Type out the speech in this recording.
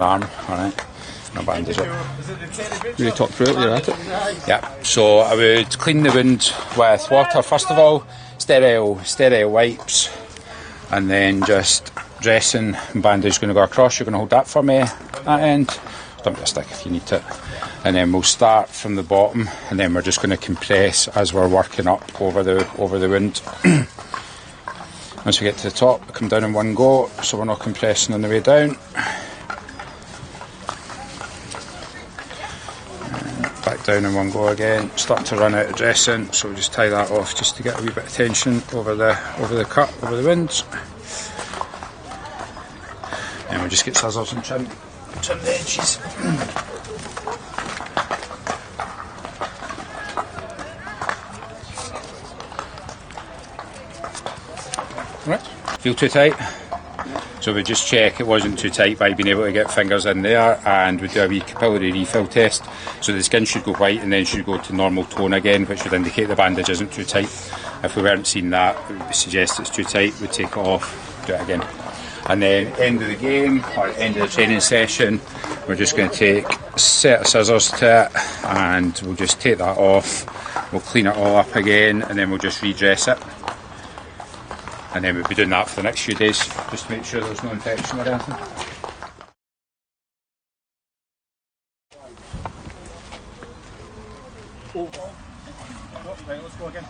arm, alright. No bandage it. Really talk through it, you're at it. Yeah, so I would clean the wound with water first of all, sterile wipes, and then just dressing and bandage going to go across. You're going to hold that for me, that end. Don't be a stick if you need it. And then we'll start from the bottom, and then we're just going to compress as we're working up over the wound. Once we get to the top, we come down in one go, so we're not compressing on the way down. Back down in one go again. Starting to run out of dressing, so we'll just tie that off just to get a wee bit of tension over the cut, over the wound. And we'll just get scissors and trim the edges. Right. Feel too tight? So we just check it wasn't too tight by being able to get fingers in there, and we do a wee capillary refill test. So the skin should go white and then should go to normal tone again, which would indicate the bandage isn't too tight. If we weren't seeing that, it would suggest it's too tight. We'd take it off, do it again. And then end of the game, or end of the training session, we're just going to take a set of scissors to it, and we'll just take that off. We'll clean it all up again, and then we'll just redress it. And then we'll be doing that for the next few days, just to make sure there's no infection or anything. Right, let's go again.